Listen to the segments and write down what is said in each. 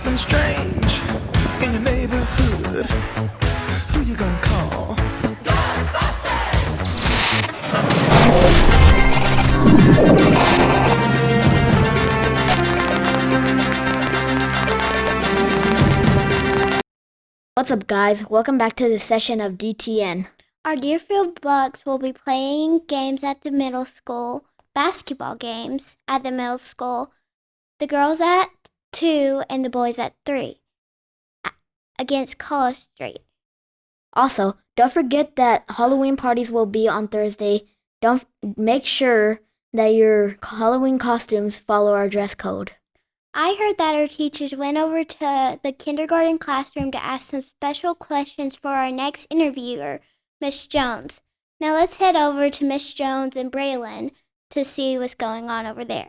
something strange in your neighborhood, who you gonna call? What's up, guys? Welcome back to the session of DTN. Our Deerfield Bucks will be playing games at the middle school, basketball games at the middle school, the girls at 2 and the boys at 3 against College Street. Also, don't forget that Halloween parties will be on Thursday. Don't make sure that your Halloween costumes follow our dress code. I heard that our teachers went over to the kindergarten classroom to ask some special questions for our next interviewer, Miss Jones. Now let's head over to Miss Jones and Braylon to see what's going on over there.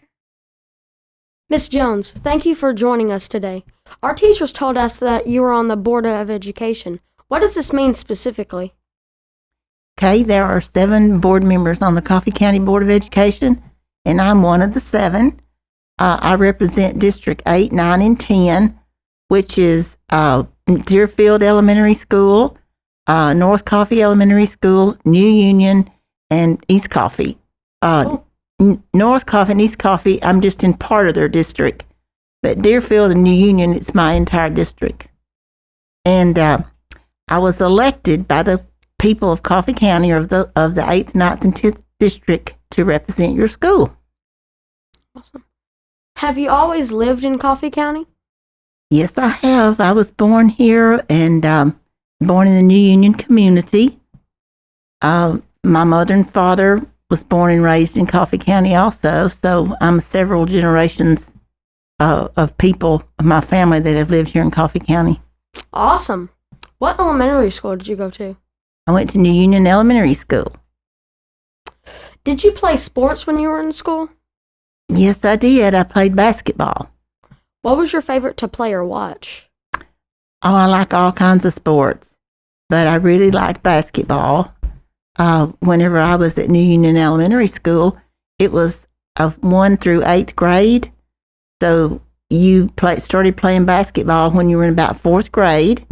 Miss Jones, thank you for joining us today. Our teachers told us that you were on the Board of Education. What does this mean specifically? Okay, there are 7 board members on the Coffee County Board of Education, and I'm one of the 7. I represent District 8, 9, and 10, which is Deerfield Elementary School, North Coffee Elementary School, New Union, and East Coffee. North Coffee and East Coffee, I'm just in part of their district, but Deerfield and New Union, it's my entire district. And I was elected by the people of Coffee County of the 8th, 9th, and 10th district to represent your school. Awesome. Have you always lived in Coffee County? Yes, I have. I was born here and born in the New Union community. My mother and father was born and raised in Coffee County also, so I'm several generations of people of my family that have lived here in Coffee County. Awesome. What elementary school did you go to? I went to New Union Elementary School. Did you play sports when you were in school? Yes, I did. I played basketball. What was your favorite to play or watch? Oh, I like all kinds of sports, but I really liked basketball. Whenever I was at New Union Elementary School, it was a 1 through 8th grade. So you started playing basketball when you were in about 4th grade.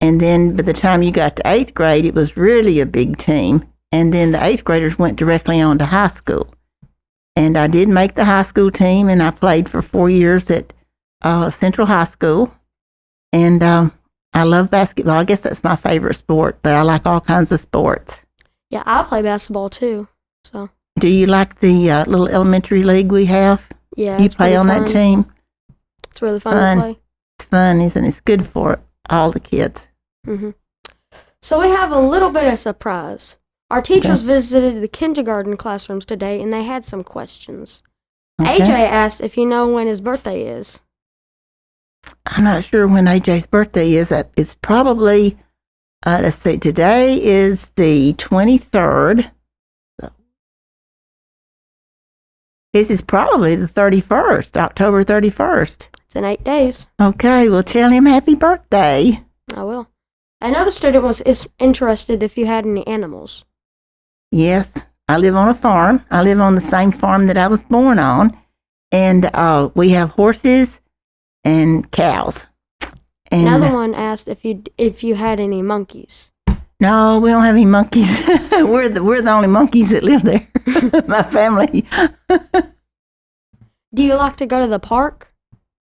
And then by the time you got to 8th grade, it was really a big team. And then the 8th graders went directly on to high school. And I did make the high school team, and I played for 4 years at Central High School. And I love basketball. I guess that's my favorite sport, but I like all kinds of sports. Yeah, I play basketball too. So. Do you like the little elementary league we have? Yeah. You play on that team? It's really fun to play. It's fun, isn't it? It's good for all the kids. Mm-hmm. So we have a little bit of surprise. Our teachers visited the kindergarten classrooms today, and they had some questions. Okay. AJ asked if you know when his birthday is. I'm not sure when AJ's birthday is. It's probably, let's see, today is the 23rd. So this is probably the 31st, October 31st. It's in 8 days. Okay, well, tell him happy birthday. I will. Another student was interested if you had any animals. Yes, I live on a farm. I live on the same farm that I was born on. And we have horses and cows. And another one asked if you had any monkeys. No, we don't have any monkeys. we're the only monkeys that live there. My family. Do you like to go to the park?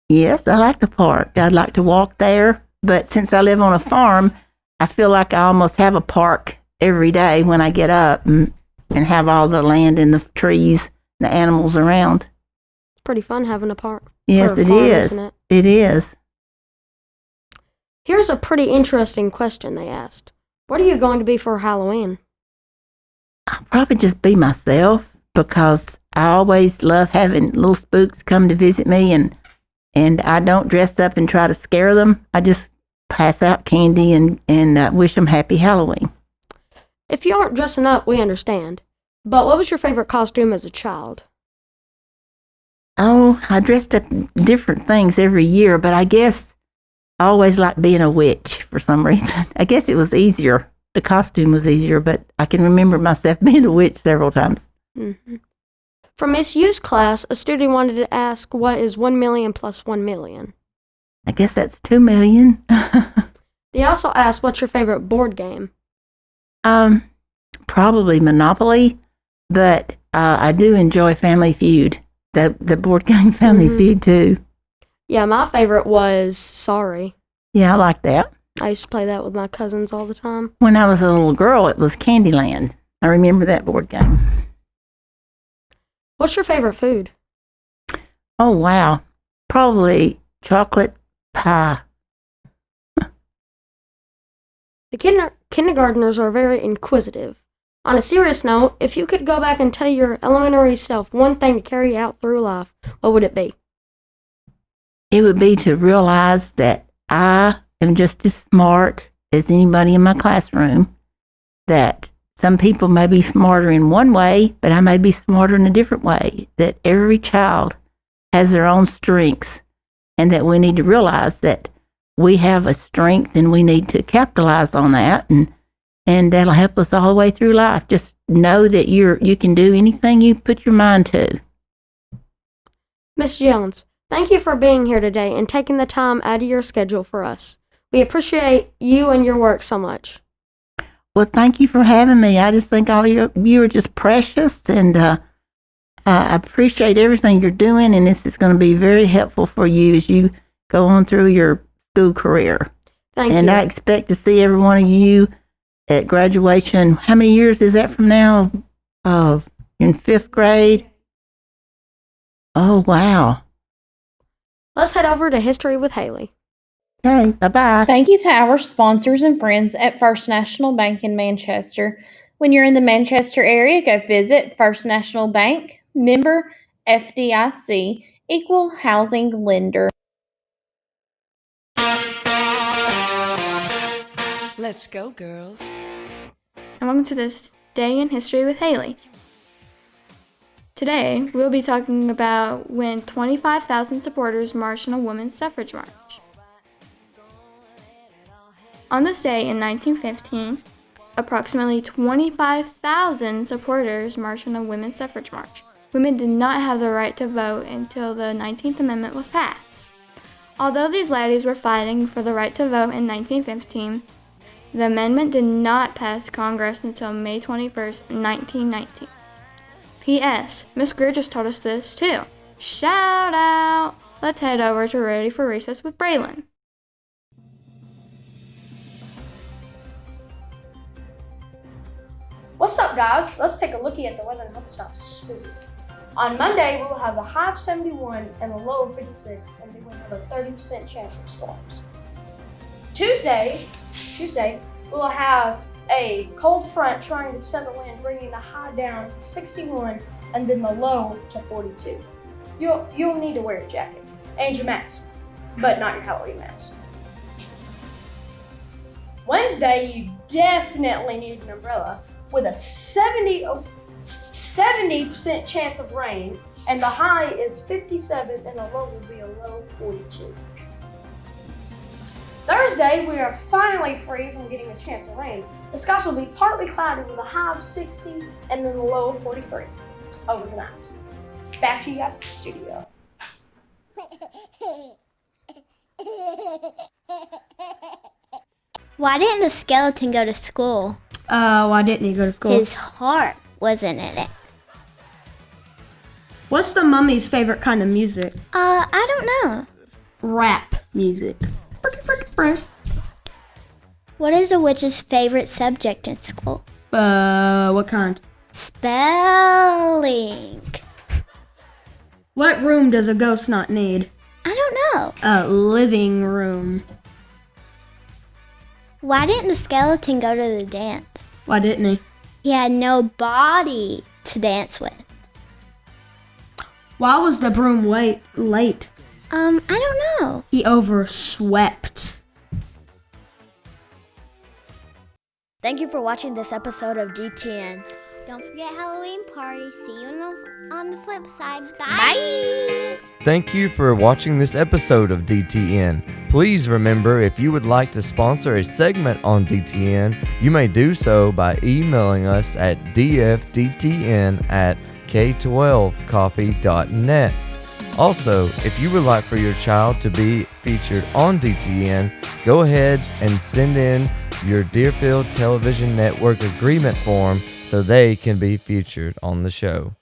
Yes, I like the park. I'd like to walk there. But since I live on a farm, I feel like I almost have a park every day when I get up and have all the land and the trees, and the animals around. It's pretty fun having a park. Yes, it is. Isn't it? It is. Here's a pretty interesting question they asked. What are you going to be for Halloween? I'll probably just be myself because I always love having little spooks come to visit me, and I don't dress up and try to scare them. I just pass out candy and wish them happy Halloween. If you aren't dressing up, we understand. But what was your favorite costume as a child? Oh, I dressed up different things every year, but I guess I always liked being a witch for some reason. I guess it was easier. The costume was easier, but I can remember myself being a witch several times. Mm-hmm. From Miss U's class, a student wanted to ask, what is 1 million plus 1 million? I guess that's 2 million. They also asked, what's your favorite board game? Probably Monopoly, but I do enjoy Family Feud, the board game Family Feud too. Yeah, my favorite was Sorry. Yeah, I like that. I used to play that with my cousins all the time. When I was a little girl, it was Candyland. I remember that board game. What's your favorite food? Oh, wow. Probably chocolate pie. The kindergartners are very inquisitive. On a serious note, if you could go back and tell your elementary self one thing to carry out through life, what would it be? It would be to realize that I am just as smart as anybody in my classroom, that some people may be smarter in one way, but I may be smarter in a different way, that every child has their own strengths, and that we need to realize that we have a strength and we need to capitalize on that, and that'll help us all the way through life. Just know that you can do anything you put your mind to. Miss Jones, thank you for being here today and taking the time out of your schedule for us. We appreciate you and your work so much. Well, thank you for having me. I just think all you are just precious, and I appreciate everything you're doing, and this is going to be very helpful for you as you go on through your school career. Thank you. And I expect to see every one of you at graduation. How many years is that from now? In 5th grade? Oh, wow. Let's head over to History with Haley. Okay, bye-bye. Thank you to our sponsors and friends at First National Bank in Manchester. When you're in the Manchester area, go visit First National Bank, member FDIC, equal housing lender. Let's go, girls. And welcome to this Day in History with Haley. Today, we'll be talking about when 25,000 supporters marched on a women's suffrage march. On this day in 1915, approximately 25,000 supporters marched on a women's suffrage march. Women did not have the right to vote until the 19th Amendment was passed. Although these ladies were fighting for the right to vote in 1915, the amendment did not pass Congress until May 21st, 1919. P.S. Miss Greer just told us this too. Shout out! Let's head over to Ready for Recess with Braylon. What's up, guys? Let's take a lookie at the weather and hope it's not spooky. On Monday, we will have a high of 71 and a low of 56, and we will have a 30% chance of storms. Tuesday, we will have a cold front trying to settle in, bringing the high down to 61 and then the low to 42. You'll need to wear a jacket and your mask, but not your Halloween mask. Wednesday, you definitely need an umbrella with a 70% chance of rain, and the high is 57 and the low will be a low 42. Thursday, we are finally free from getting a chance of rain. The skies will be partly cloudy with a high of 60 and then the low of 43 overnight. Back to you guys at the studio. Why didn't the skeleton go to school? Why didn't he go to school? His heart wasn't in it. What's the mummy's favorite kind of music? I don't know. Rap music. Freaking fresh. What is a witch's favorite subject in school? What kind? Spelling. What room does a ghost not need? I don't know. A living room. Why didn't the skeleton go to the dance? Why didn't he? He had no body to dance with. Why was the broom late? I don't know. He overswept. Thank you for watching this episode of DTN. Don't forget Halloween party. See you on the flip side. Bye. Thank you for watching this episode of DTN. Please remember, if you would like to sponsor a segment on DTN, you may do so by emailing us at dfdtn@k12coffee.net. Also, if you would like for your child to be featured on DTN, go ahead and send in your Deerfield Television Network agreement form so they can be featured on the show.